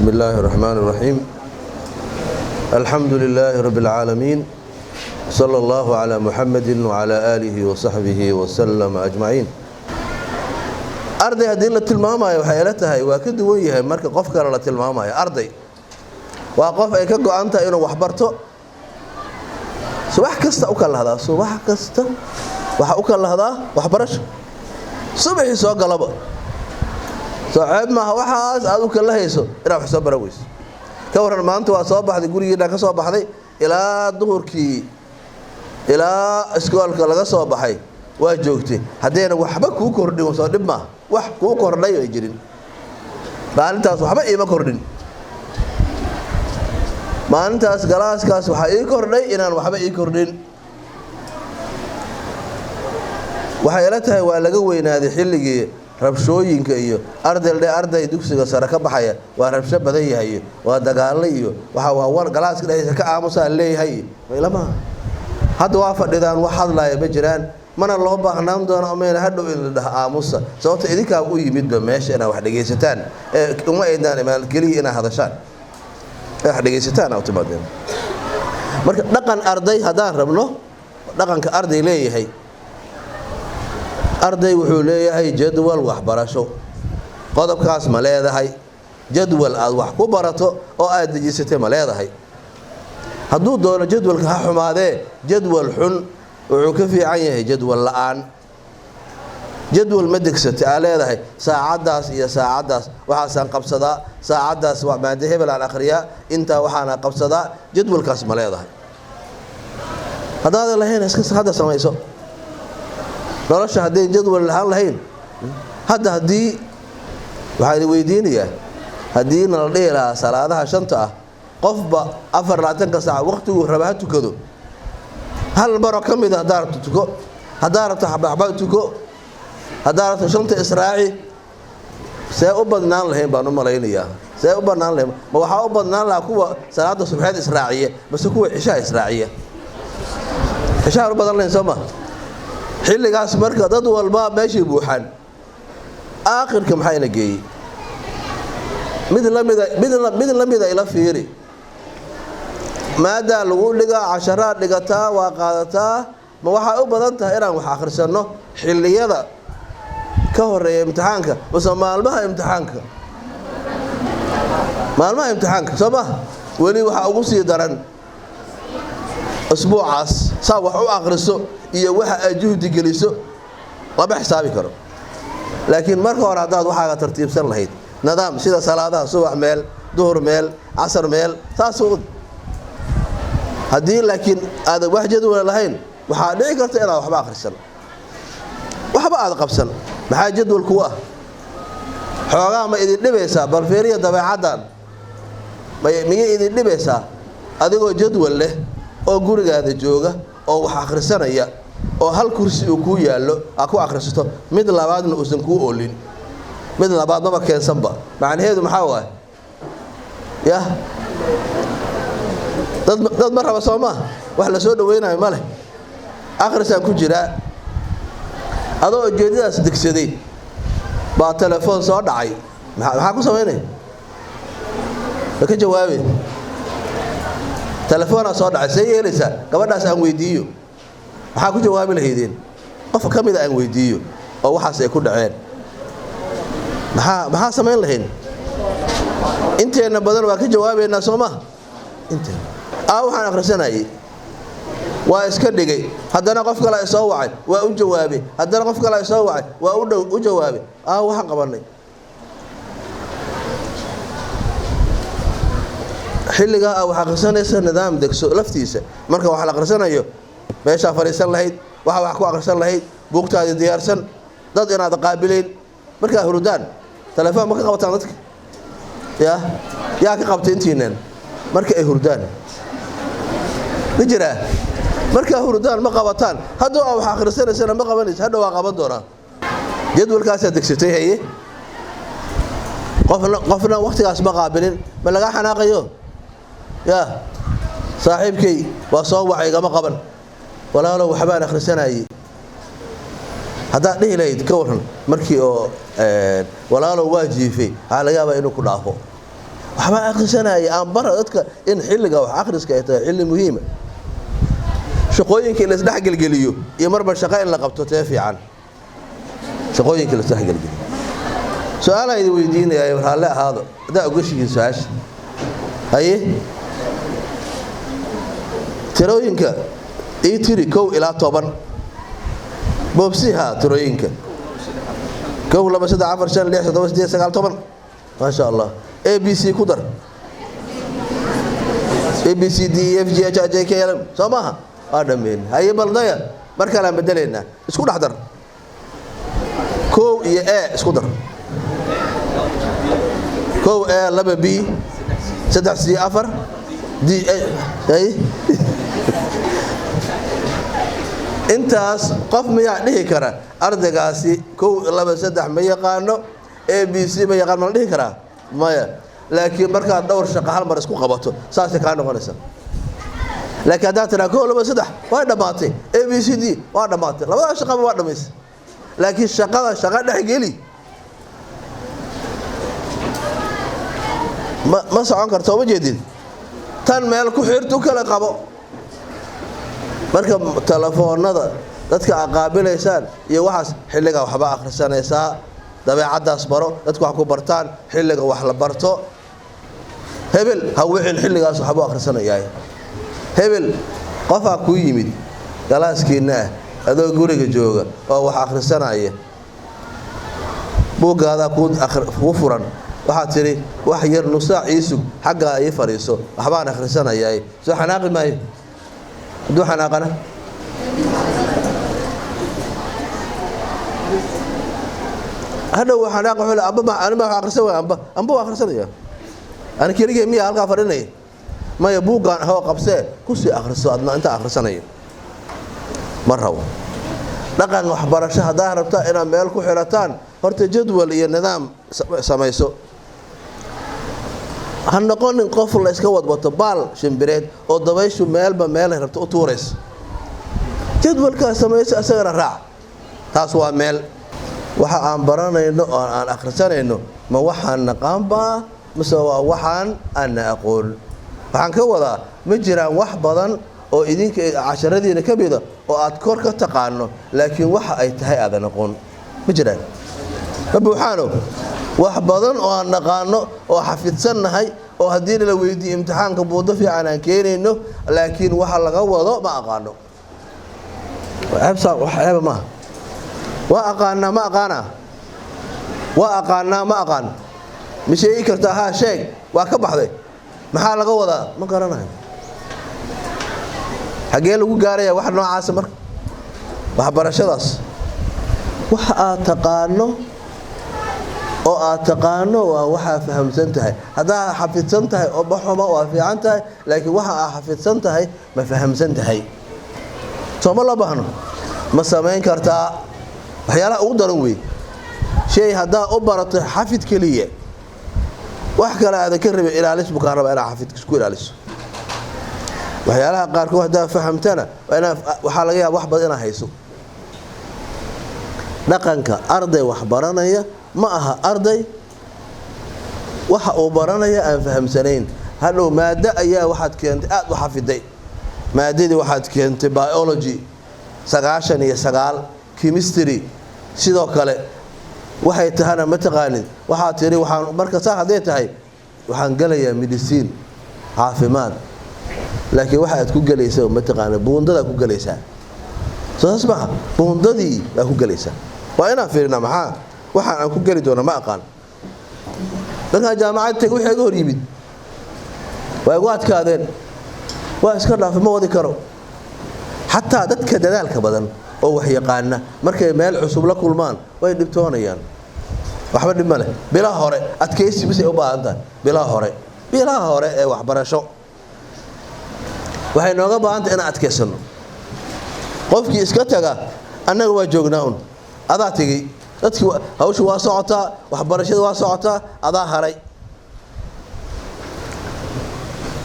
بسم الله الرحمن الرحيم الحمد لله رب العالمين صلى الله على محمد وعلى آله وصحبه وسلم أجمعين أرضي هذه اللي تلمامها وحيلتها وكد وياها مرك قف كلا تلمامها أرضي وقف أي كجو أنت إنه وحبرته صباح كست أكل هذا صباح كست وحأكل هذا وحبرش صبح يسوق قلبه صعب ما هو حاس أدوك الله يسوع إلى حساب برويس كور ما أنت وصابح ذي قولي إنك صابح ذي إلى الظهر كي إلى إسكال كلا صابح هاي وجوكتي هدينا وحبك وكردي وصادب ما وحك وكردي يجرين ما أنت وحبك إيه ما كردين ما أنت أسكالاس كاس وحي كردي إن وحبك إيه كردين وحيلتها ولا جوين هذه حلقة rabshooyinka iyo arday dugsiga sare ka baxaya waa rabsho badan yahay waa dagaal iyo waxa war galaaska dhaysa ka aamusa leeyahay ilama hadda waa fadhidaan wax hadlaaya ma jiraan mana loo baahnaan doono meel hadhow in la dhaha aamusa sababta idinka u yimid ba meesha inaa wax dhageysataan uma eedaan imaan kaliya inaa hadashaan wax dhageysataan oo timaadeen marka dhaqan arday hadaan rabno dhaqanka arday leeyahay arday wuxuu leeyahay jadwal waxbarasho qodobkaas ma leedahay jadwal aad wax ku barato oo aad dejisatay ma leedahay hadduu doono jadwalka ha xumaadee jadwal xun wuxuu ka fiican yahay jadwal la'aan jadwal ma degsatay aa leedahay saacadaas iyo saacadaas waxaasaan qabsadaa saacadaas waa maada hebel aan akhriyaa intaa waxaana qabsadaa jadwalkaas ma leedahay haddaad lahayn iska hadda samayso nolosha haddii jadwal lahaan lahayn hadda haddii waxaan weydiinayaa haddii nala dhihi lahaa salaadaha shanta ah qofba 24 saac waqtigu raba ha tukado hal baro ka mid ah daarto tuko hadaarto xabxaba tuko hadaarto shanta israaci see u badnaan lahayn baan u malaynayaa see u badnaan lahayn ma waxa u badnaan lahaa kuwa salaada subaxeed israaciye bas kuwa cishaa israaciye cishaa u badan lahayn soo ma xilligaas marka dad walba meeshii buuxan aakhirka maxay la geeyay mid la mid ila fiiri maada lagu dhiga 10 dhigataa waa qaadataa ma waxa u badan tahay inaan wax akhrisano xilliyada ka horeeya imtixaanka mise maalmaha imtixaanka sabah wali waxa ugu sii daran asbuucaas saa wax u akhriso iyo waxa aad juhdi geliso laba xisaabi karo laakiin marka hore hadaad waxaaga tartiibsan lahayd nidaam sida salaadaha subax meel duhur meel casar meel taasoo hadii laakiin aad wax jadwal lahayn waxa dhici karta inaad waxba akhrisan waxba aad qabsan maxaa jadwal ku ah xoogaa ma idin dhibaysaa bal feeriya dabeecadan miya idin dhibaysaa adigoo jadwal leh oo gurigaada jooga oo wax akhrisanaya oo hal kursi uu ku yaalo ku akhrisato mid labaadna uusan ku oolin mid labaad ma keensanba macnaheedu maxaa waay dad mar raba Soomaa wax la soo dhaweynayo ma leh akhrisan ku jira adoo jeedidaas degsaday baa telefoon soo dhacay maxaa ku sameynay ka jawaabay telefoon soo dhacay sayelisa gabadhaas aan weydiiyo waxa ku jawaabi lahaydeen qof ka mid ah aan weydiiyo oo waxaas ay ku dhaceen maxaa sameyn lahayn inteena badan waa ka jawaabeena Soomaa inteena waxaan akhrisanayay waa iska dhigay haddana qof kale soo wacay waa u jawaabay haddana qof kale soo wacay waa u jawaabay waxaan qabanay xilliga waxa akhrisanaysa nidaam degso laftiisa marka waxa la akhrisanayo meesha fariisan lahayd waxa wax ku akhrisan lahayd buugtaada diyaarsan dad inaad qaabileen marka hurdaan telefoon ma ka qabataan dadka yaa ka qabtay intiinaan marka ay hurdaan bijira marka hurdaan ma qabataan hadda wax akhrisanaysa ma qabanaysa hadda waa qaban doonaa jadwalkaas degsatay haye qofna waqtigaas ma qaabilin ma laga xanaaqayo saaxiibkay waa soo wacay gama qaban walaalo waxbaan akhrisanayay hadaa dhihi lahayd ka waran markii oo walaalo waa jiifay waxa laga yaabaa inuu ku dhaafo waxba akhrisanaya aan bara dadka in xilliga wax akhriska ay tahay xilli muhiim ah shaqooyinka la isdhex galgaliyo iyo marba shaqo in la qabto tee fiican shaqooyinka la isdhex galgaliyo su'aal ay weydiinayaan hal ahaado hada ogashiga su'aash haye tirooyinka ee tiri 1 ilaa 10 boobsiha tirooyinka 1 2 3 4 5 6 7 8 9 10 ما شاء الله ABC كدر ABCDEFGHIJKL سماها هذا مين هاي بلدية مركلا بدلنا اسكو نحضر كو يا A اسكو در كو A لبا B 6 C أفر دي هاي intaas qof ma yaadhihi kara ardaygaasi 1 2 3 ma yaqaano ABC ma yaqaan ma dhihi kara maya laakiin marka dhowr shaqo hal mar isku qabato saas ka noqonaysa laakiin hadaa tana 1 2 3 waa dhamaatay ABCD waa dhamaatay labada shaqo waa dhamays laakiin shaqada dhex geli ma socon karto ma jeedin tan meel ku xirtu kala qabo marka telefoonada dadka aqaabilaysaan iyo waxaas xilliga waxba akhrisanaysaa dabeecadaas baro dadku wax ku bartaan xilliga wax la barto hebel haween xilligaas waxba akhrisanayay hebel qofa ku yimid galaaskiina adoo guriga jooga oo wax akhrisanaya buugaada ku furan waxa tiri wax yar nusaac iisug xagga ay fariiso waxbaan akhrisanayay soo xanaaqi maayo دو حناقنا هذا هو حناق ولا أنا ما أخرسه أبا أخرسه يا أنا كيرجع مية هالك فرني ما يبوق هو قبسه كوسي أخرسه أدنى أنت أخرسني مرة لكن وحبر الشهداء ربطة إلى مالك حرتان فرت جدول النظام سميسو هنقول نقف الله يسكوت بطبال شمبريد أو دبيشو ميل بميل هربت أطورس جدول كاسميس أسعر الرع تاسوا ميل وح عن برانا إنه عن آخرسنا إنه ما وحن نقام با مسوا وحن أنا أقول وحن كوضا مجرى وح بدن أو إذنك 10 دين كبيرة أو أذكر كتقانه لكن وح أيتهاي هذا نقول مجرى فبوحانه wax badan oo aan naqaano oo xafidsannahay oo hadii la weydiiyo imtixaanka buudo fiican aan keenayno laakiin waxa laga wado ma aqaano waxba ma aqaan mishey karta ha sheeg waa ka baxday maxaa laga wadaa ma garanayo xagee lagu gaaraya wax noocaas marka wax barashadaas waxa aad taqaano oo aad taqaano waa waxa fahamsan tahay hadaa xafidsan tahay oo baxuma waa fiican tahay laakiin waxa aad xafidsan tahay ma fahamsan tahay soo la baahno ma sameyn kartaa waxyaalaha ugu daran weey shay hadaa u barato xafid kaliya wax kale aad ka rabay ilaalis buka raba inaa xafid isku ilaaliso waxyaalaha qaar kood hadaa fahamtana waxa laga yaabaa wax badan inaa hayso dhaqanka arday wax baranaya ما أها أرضي وح أوبرانيا أن فهمسنين هلو مادة أيها واحد كنت وحفظي مادة واحد كنت بيولوجي سقاشن يا سقال كيمستري سيدو كله waxay tahana ma taqaanid waxa tiri waxaan marka sax haday tahay waxaan galaya medicine caafimaad laakiin waxa aad ku galaysaa ma taqaanid buundada ku galaysaa soo asbaha buundadii la ku galaysaa waa ina fiirina maxaa waxa aan ku gali doona ma aqaan dadka jaamacad tag wixii hor yimid way waadkaadeen waa iska dhaaf ma wadi karo hatta dadka dadaalka badan oo wax yaqaana markay meel cusub la kulmaan way dhibtoonayaan waxba dhib male bila hore adkaysi bisay u baahan tahay bila hore ee wax barasho waxay nooga baahan tahay in adkaysano qofkii iska taga annaga waa joognaa adaa tagay dadkii hawshu waa socotaa wax barashada waa socotaa adaa haray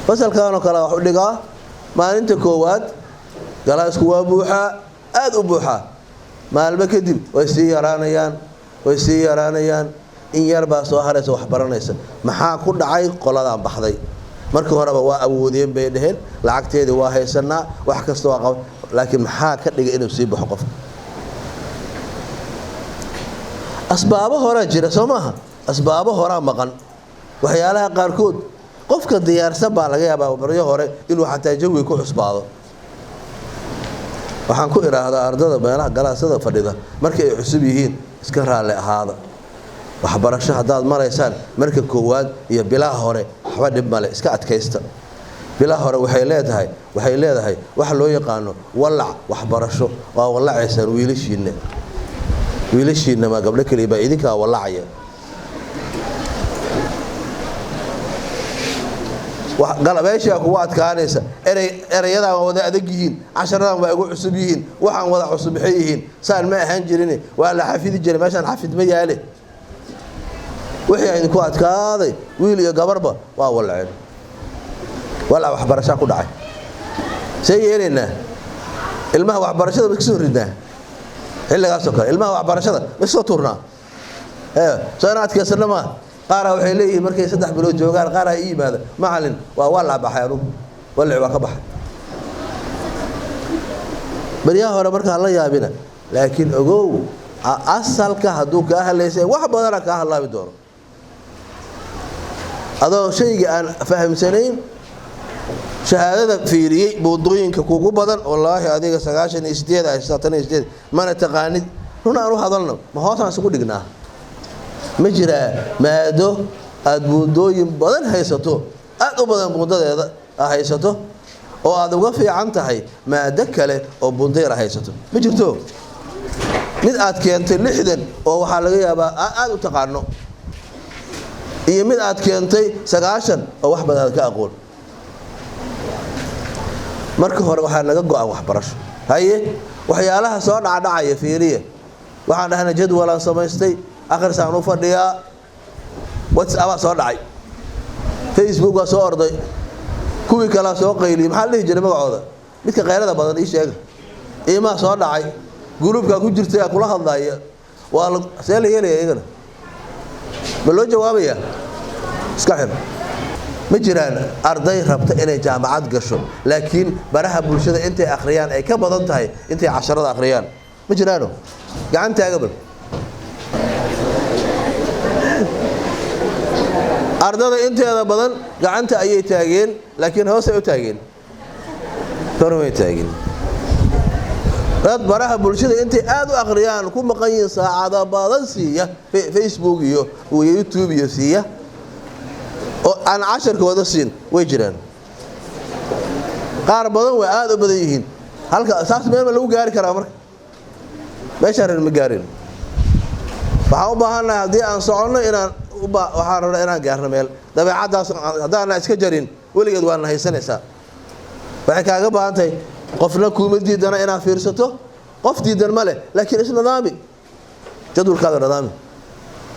fasalkan kala wax u dhigaa maalinta koowaad galaasku waa buuxa aad u buuxa maalmo kadib way sii yaraanayaan in yar baa soo haraysa wax baranaysa maxaa ku dhacay qoladan baxday markii horeba waa awoodeen bay dhaheen lacagteedii waa haysanaa wax kasta waa qab laakiin maxaa ka dhigay inuu sii baxo qofka asbaabo hore jira Soomaha asbaabo hore maqan waxyaalaha qaarkood qofka diyaarsan baa laga yaabaa baryo hore inuu xataa jawi ku cusbaado waxaan ku iraahdaa ardada meelaha galaasada fadhida markay cusub yihiin iska raali ahaada waxbarasho hadaad maraysaan marka koowaad iyo bilaha hore waxba dhib male iska adkaysta bilaha hore waxay leedahay wax loo yaqaano walac waxbarasho waa walacaysan wiilashiina ma gabdho kaliya baa idinka walacaya galabeesha kuwa adkaanaysa erayada wada adag yihiin casharadan waa ugu cusub yihiin waxaan wada cusub yihiin saan ma ahaan jirin waa la xafidi jiray meeshan xafid ma yaale wixii ay ku adkaaday wiil iyo gabarba waa walaceen wala waxbarasho ku dhacay sayyeelina ilmaha waxbarashada ma kasoo ridnaa xilligaas oo kale ilmaha waxbarashada ma soo turnaa sanaadka sanama qaar waxay leeyihiin markay 3 bilood joogaan qaar ay yimaada macallin waa baxay anu waa ka baxay bariyaha hore marka la yaabina laakiin ogow asalka haduu ka haleysay wax badan ka halaabi doono adoo shayga aan fahamsanayn shahaadada fiiriyay boodooyinka kugu badan wallahi adiga 98 ay 98 mana taqaanid runa aanu hadalno ma hoosaan isku dhignaa ma jira maado aad boodooyin badan haysato aad u badan boodadeeda haysato oo aad uga fiican tahay maado kale oo boondeer haysato ma jirto mid aad keentay 60 oo waxa laga yaabaa aad u taqaano iyo mid aad keentay 90 oo wax badan ka aqoon marka hore waxa naga go'an waxbarasho haye waxyaalaha soo dhacaya fiiriye waxaan dhahnaa jadwal aan samaystay akhrisaan u fadhiyaa WhatsApp soo dhacay Facebook soo orday kuwii kala soo qayliyay maxaa la jiray magacooda midka qeyrada badan ii sheeg iima soo dhacay groupka ku jirtay kula hadlaya waa la yeelay ma loo jawaabaya iska xir ma jiraan arday rabta inay jaamacad gasho laakiin baraha bulshada intay akhriyaan ay ka badan tahay intay casharada akhriyaan ma jiraano gacantaaga bal ardada inteeda badan gacanta ayay taageen laakiin hoos ay u taageen tormay taageen dad baraha bulshada intay aad u akhriyaan ku maqan yihiin saacada badan siiya Facebook iyo YouTube iyo siiya oo aan casharkooda siin way jiraan qaar badan way aad u badan yihiin halka asaas meel lagu gaari karaa marka meesha ma gaarin waxa u baahanahay hadii aan socono inaan waxaan rabaa inaan gaarno meel dabeecadaas hadaan iska jarin waligeed waan haysanaysaa waxay kaaga baahantahay qofna kuma diidana inaad fiirsato qof diidan ma leh laakiin isla nidaami jadwalkaada nidaami